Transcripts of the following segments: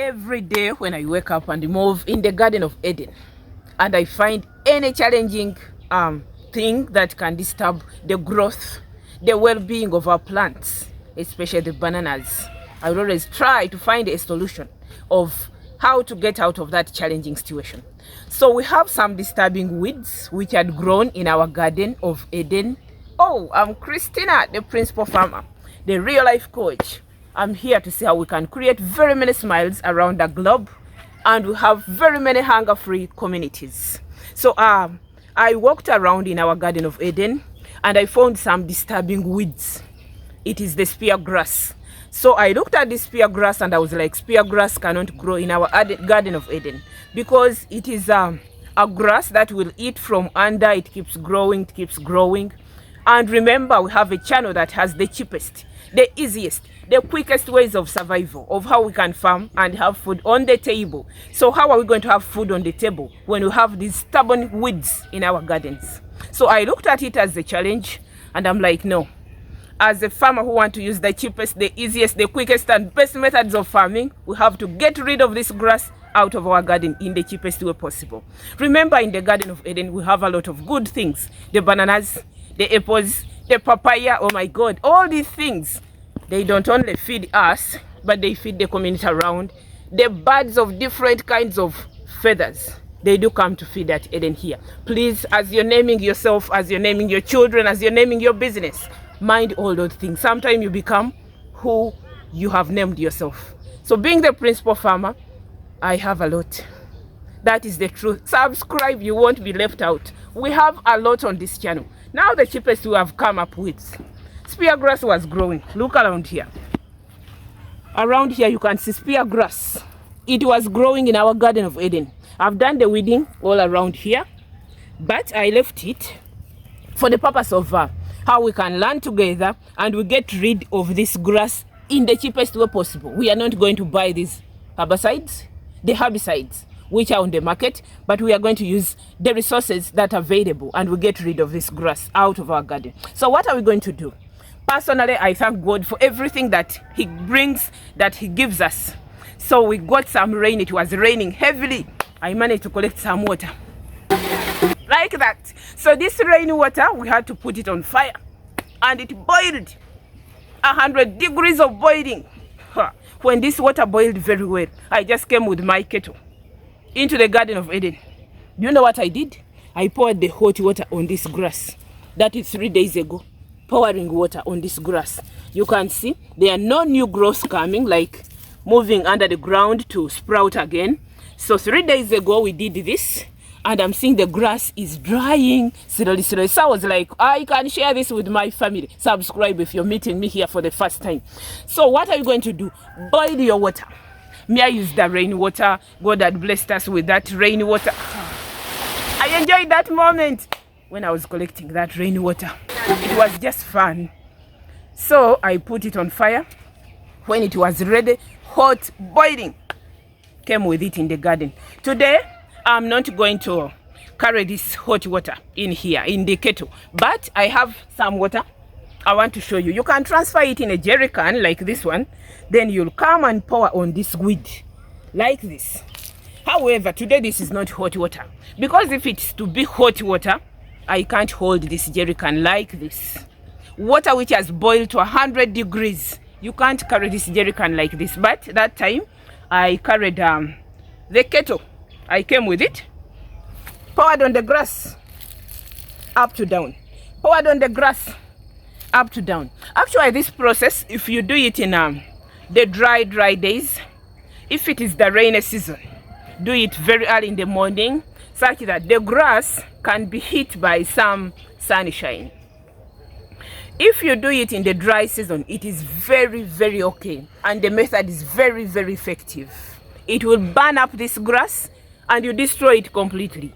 Every day when I wake up and move in the Garden of Eden and I find any challenging thing that can disturb the growth, the well-being of our plants, especially the bananas, I will always try to find a solution of how to get out of that challenging situation. So we have some disturbing weeds which had grown in our Garden of Eden. Oh, I'm Christina, the principal farmer, the real life coach. I'm here to see how we can create very many smiles around the globe, and we have very many hunger-free communities. So I walked around in our Garden of Eden and I found some disturbing weeds. It is the spear grass. So I looked at the spear grass and I was like, spear grass cannot grow in our Garden of Eden because it is a grass that will eat from under. It keeps growing, it keeps growing. And remember, we have a channel that has the cheapest, the easiest, the quickest ways of survival, of how we can farm and have food on the table. So how are we going to have food on the table when we have these stubborn weeds in our gardens? So I looked at it as a challenge and I'm like, no. As a farmer who want to use the cheapest, the easiest, the quickest and best methods of farming, we have to get rid of this grass out of our garden in the cheapest way possible. Remember, in the Garden of Eden, we have a lot of good things. The bananas, the apples, the papaya, oh my God, all these things, they don't only feed us, but they feed the community around. The birds of different kinds of feathers, they do come to feed at Eden here. Please, as you're naming yourself, as you're naming your children, as you're naming your business, mind all those things. Sometimes you become who you have named yourself. So being the principal farmer, I have a lot. That is the truth. Subscribe, you won't be left out. We have a lot on this channel. Now the cheapest we have come up with. Spear grass was growing. Look around here. Around here you can see spear grass. It was growing in our Garden of Eden. I've done the weeding all around here, but I left it for the purpose of how we can learn together and we get rid of this grass in the cheapest way possible. We are not going to buy these herbicides, the herbicides which are on the market, but we are going to use the resources that are available and we get rid of this grass out of our garden. So what are we going to do? Personally, I thank God for everything that He brings, that He gives us. So we got some rain. It was raining heavily. I managed to collect some water. Like that. So this rainwater, we had to put it on fire. And it boiled. 100 degrees of boiling. When this water boiled very well, I just came with my kettle into the Garden of Eden. Do you know what I did? I poured the hot water on this grass. That is 3 days ago. Pouring water on this grass. You can see there are no new growths coming, like moving under the ground to sprout again. So 3 days ago we did this. And I'm seeing the grass is drying slowly. So I was like, I can share this with my family. Subscribe if you're meeting me here for the first time. So what are you going to do? Boil your water. May I use the rainwater? God had blessed us with that rainwater. I enjoyed that moment when I was collecting that rainwater. It was just fun. So I put it on fire. When it was ready, hot, boiling, came with it in the garden. Today, I'm not going to carry this hot water in here, in the kettle. But I have some water. I want to show you. You can transfer it in a jerry can like this one. Then you'll come and pour on this weed like this. However, today this is not hot water. Because if it's to be hot water, I can't hold this jerry can like this. Water which has boiled to 100 degrees. You can't carry this jerry can like this. But that time, I carried the kettle. I came with it, poured on the grass, up to down. Poured on the grass, up to down. Actually, this process, if you do it in the dry days, if it is the rainy season, do it very early in the morning, such that the grass can be hit by some sunshine. If you do it in the dry season, it is very, very okay. And the method is very, very effective. It will burn up this grass and you destroy it completely,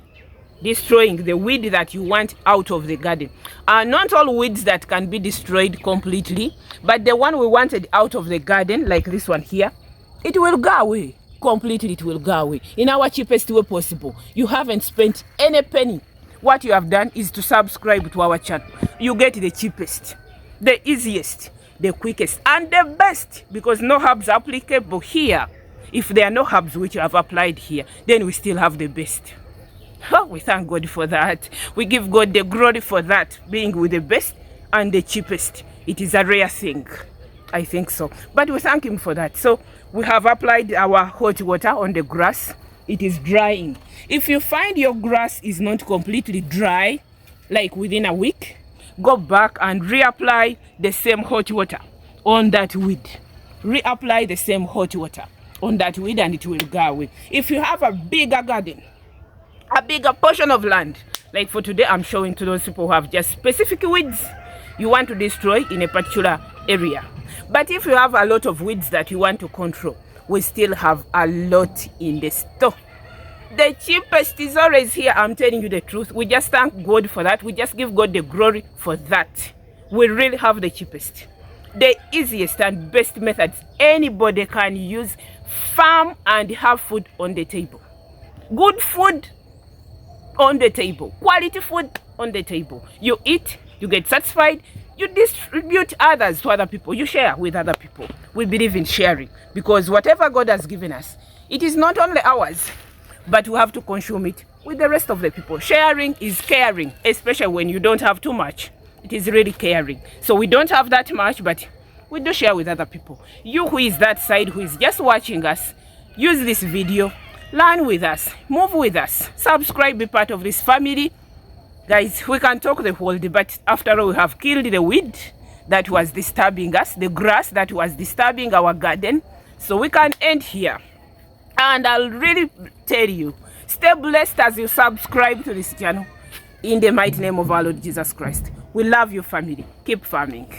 destroying the weed that you want out of the garden. Not all weeds that can be destroyed completely, but the one we wanted out of the garden, like this one here, it will go away completely. It will go away in our cheapest way possible. You haven't spent any penny. What you have done is to subscribe to our channel. You get the cheapest, the easiest, the quickest, and the best, because no herbs applicable here. If there are no herbs which you have applied here, then we still have the best. Oh, we thank God for that. We give God the glory for that, being with the best and the cheapest. It is a rare thing. I think so. But we thank him for that. So we have applied our hot water on the grass. It is drying. If you find your grass is not completely dry, like within a week, go back and reapply the same hot water on that weed. Reapply the same hot water on that weed and it will go away. If you have a bigger garden, a bigger portion of land, like for today I'm showing to those people who have just specific weeds you want to destroy in a particular area. But if you have a lot of weeds that you want to control, we still have a lot in the store. The cheapest is always here. I'm telling you the truth. We just thank God for that. We just give God the glory for that. We really have the cheapest, the easiest and best methods anybody can use, farm and have food on the table. Good food on the table, quality food on the table. You eat, you get satisfied, you distribute others to other people, you share with other people. We believe in sharing because whatever God has given us, it is not only ours, but we have to consume it with the rest of the people. Sharing is caring, especially when you don't have too much. It is really caring. So we don't have that much, but we do share with other people. You who is that side, who is just watching us, use this video, learn with us, move with us, subscribe, be part of this family. Guys, we can talk the whole day, but after all, we have killed the weed that was disturbing us, the grass that was disturbing our garden. So we can end here. And I'll really tell you, stay blessed as you subscribe to this channel. In the mighty name of our Lord Jesus Christ. We love you, family. Keep farming.